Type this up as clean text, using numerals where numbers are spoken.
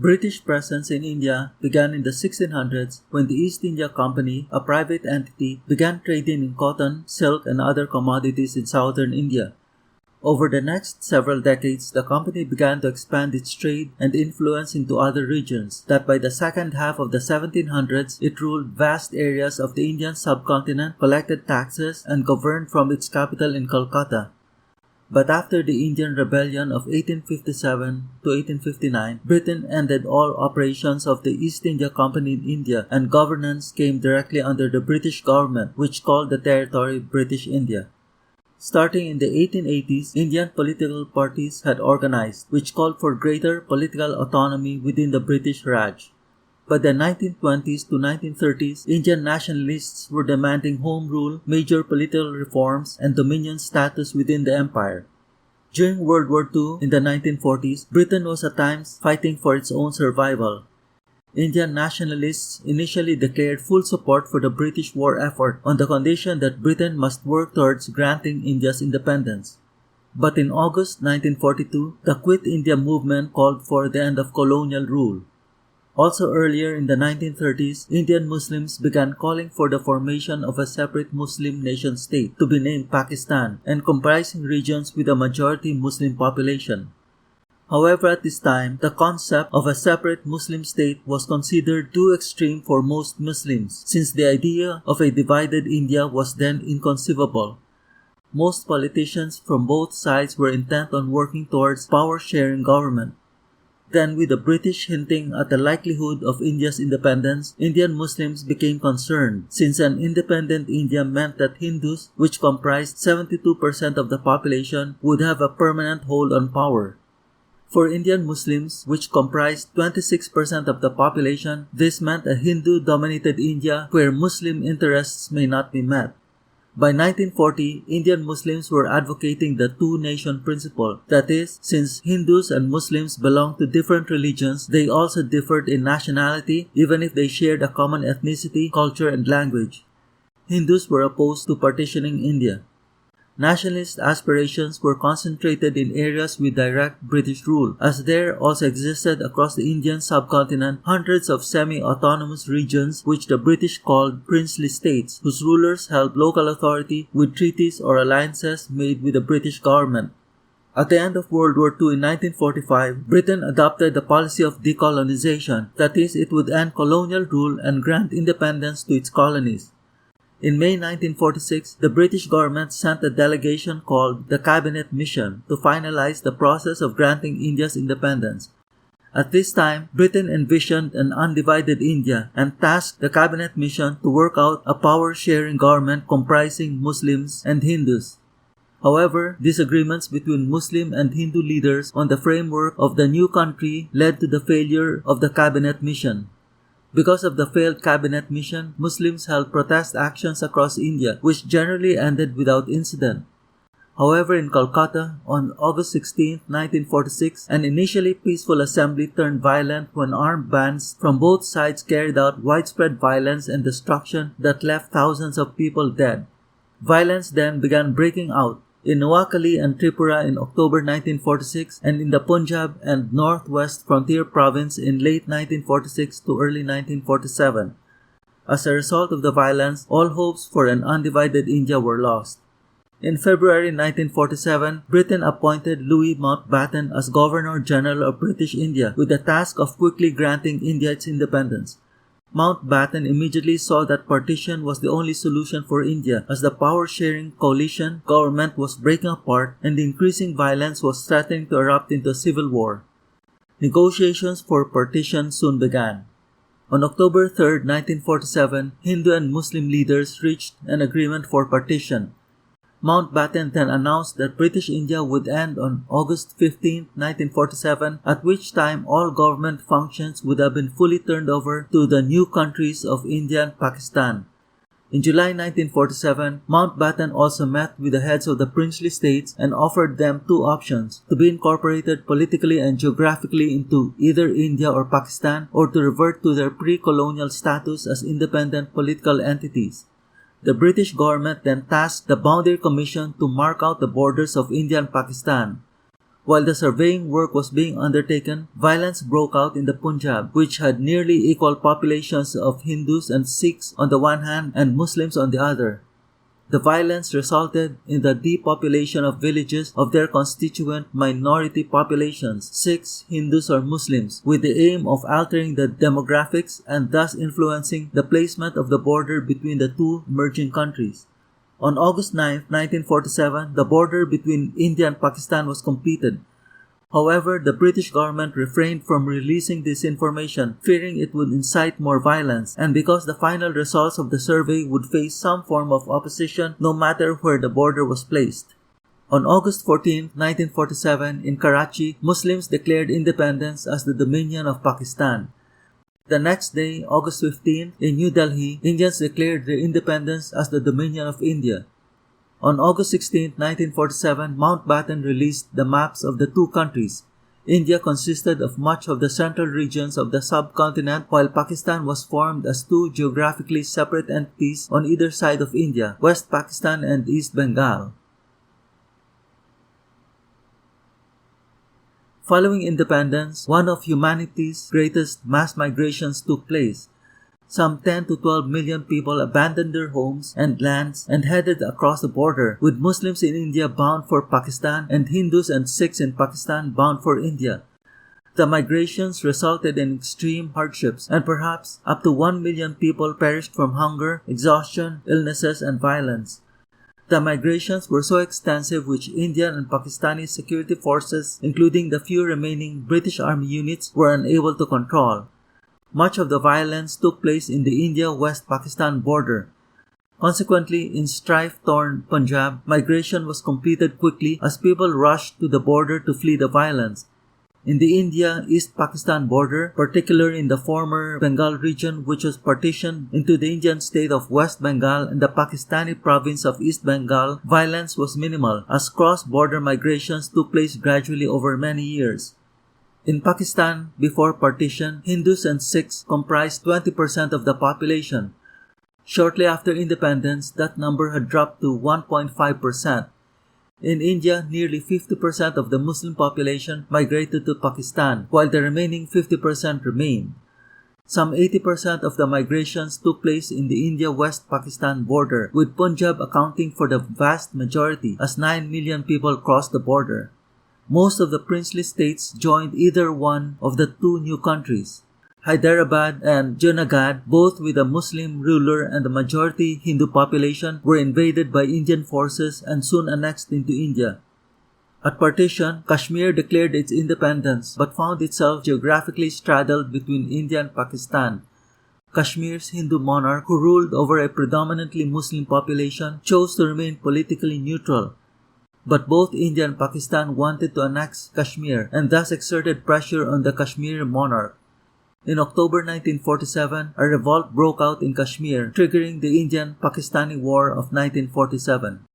British presence in India began in the 1600s when the East India Company, a private entity, began trading in cotton, silk, and other commodities in southern India. Over the next several decades, the company began to expand its trade and influence into other regions, that by the second half of the 1700s, it ruled vast areas of the Indian subcontinent, collected taxes, and governed from its capital in Calcutta. But after the Indian Rebellion of 1857 to 1859, Britain ended all operations of the East India Company in India, and governance came directly under the British government, which called the territory British India. Starting in the 1880s, Indian political parties had organized, which called for greater political autonomy within the British Raj. By the 1920s to 1930s, Indian nationalists were demanding home rule, major political reforms, and dominion status within the empire. During World War II in the 1940s, Britain was at times fighting for its own survival. Indian nationalists initially declared full support for the British war effort on the condition that Britain must work towards granting India's independence. But in August 1942, the Quit India movement called for the end of colonial rule. Also earlier in the 1930s, Indian Muslims began calling for the formation of a separate Muslim nation-state to be named Pakistan and comprising regions with a majority Muslim population. However, at this time, the concept of a separate Muslim state was considered too extreme for most Muslims, since the idea of a divided India was then inconceivable. Most politicians from both sides were intent on working towards power-sharing government. Then, with the British hinting at the likelihood of India's independence, Indian Muslims became concerned, since an independent India meant that Hindus, which comprised 72% of the population, would have a permanent hold on power. For Indian Muslims, which comprised 26% of the population, this meant a Hindu-dominated India where Muslim interests may not be met. By 1940, Indian Muslims were advocating the two-nation principle. That is, since Hindus and Muslims belonged to different religions, they also differed in nationality, even if they shared a common ethnicity, culture, and language. Hindus were opposed to partitioning India. Nationalist aspirations were concentrated in areas with direct British rule, as there also existed across the Indian subcontinent hundreds of semi-autonomous regions which the British called princely states, whose rulers held local authority with treaties or alliances made with the British government. At the end of World War II in 1945, Britain adopted the policy of decolonization, that is, it would end colonial rule and grant independence to its colonies. In May 1946, the British government sent a delegation called the Cabinet Mission to finalize the process of granting India's independence. At this time, Britain envisioned an undivided India and tasked the Cabinet Mission to work out a power-sharing government comprising Muslims and Hindus. However, disagreements between Muslim and Hindu leaders on the framework of the new country led to the failure of the Cabinet Mission. Because of the failed cabinet mission, Muslims held protest actions across India, which generally ended without incident. However, in Calcutta, on August 16, 1946, an initially peaceful assembly turned violent when armed bands from both sides carried out widespread violence and destruction that left thousands of people dead. Violence then began breaking out in Noakhali and Tripura in October 1946 and in the Punjab and Northwest Frontier Province in late 1946 to early 1947. As a result of the violence, all hopes for an undivided India were lost. In February 1947, Britain appointed Louis Mountbatten as Governor-General of British India with the task of quickly granting India its independence. Mountbatten immediately saw that partition was the only solution for India, as the power-sharing coalition government was breaking apart and the increasing violence was threatening to erupt into a civil war. Negotiations for partition soon began. On October 3, 1947, Hindu and Muslim leaders reached an agreement for partition. Mountbatten then announced that British India would end on August 15, 1947, at which time all government functions would have been fully turned over to the new countries of India and Pakistan. In July 1947, Mountbatten also met with the heads of the princely states and offered them two options: to be incorporated politically and geographically into either India or Pakistan, or to revert to their pre-colonial status as independent political entities. The British government then tasked the Boundary Commission to mark out the borders of India and Pakistan. While the surveying work was being undertaken, violence broke out in the Punjab, which had nearly equal populations of Hindus and Sikhs on the one hand and Muslims on the other. The violence resulted in the depopulation of villages of their constituent minority populations, Sikhs, Hindus, or Muslims, with the aim of altering the demographics and thus influencing the placement of the border between the two merging countries. On August 9, 1947, the border between India and Pakistan was completed. However, the British government refrained from releasing this information, fearing it would incite more violence, and because the final results of the survey would face some form of opposition no matter where the border was placed. On August 14, 1947, in Karachi, Muslims declared independence as the Dominion of Pakistan. The next day, August 15, in New Delhi, Indians declared their independence as the Dominion of India. On August 16, 1947, Mountbatten released the maps of the two countries. India consisted of much of the central regions of the subcontinent, while Pakistan was formed as two geographically separate entities on either side of India, West Pakistan and East Bengal. Following independence, one of humanity's greatest mass migrations took place. Some 10 to 12 million people abandoned their homes and lands and headed across the border, with Muslims in India bound for Pakistan and Hindus and Sikhs in Pakistan bound for India. The migrations resulted in extreme hardships, and perhaps up to 1 million people perished from hunger, exhaustion, illnesses, and violence. The migrations were so extensive which Indian and Pakistani security forces, including the few remaining British Army units, were unable to control. Much of the violence took place in the India-West Pakistan border. Consequently, in strife-torn Punjab, migration was completed quickly as people rushed to the border to flee the violence. In the India-East Pakistan border, particularly in the former Bengal region, which was partitioned into the Indian state of West Bengal and the Pakistani province of East Bengal, violence was minimal as cross-border migrations took place gradually over many years. In Pakistan, before partition, Hindus and Sikhs comprised 20% of the population. Shortly after independence, that number had dropped to 1.5%. In India, nearly 50% of the Muslim population migrated to Pakistan, while the remaining 50% remained. Some 80% of the migrations took place in the India-West Pakistan border, with Punjab accounting for the vast majority as 9 million people crossed the border. Most of the princely states joined either one of the two new countries. Hyderabad and Junagadh, both with a Muslim ruler and a majority Hindu population, were invaded by Indian forces and soon annexed into India. At partition, Kashmir declared its independence but found itself geographically straddled between India and Pakistan. Kashmir's Hindu monarch, who ruled over a predominantly Muslim population, chose to remain politically neutral. But both India and Pakistan wanted to annex Kashmir and thus exerted pressure on the Kashmiri monarch. In October 1947, a revolt broke out in Kashmir, triggering the Indian-Pakistani War of 1947.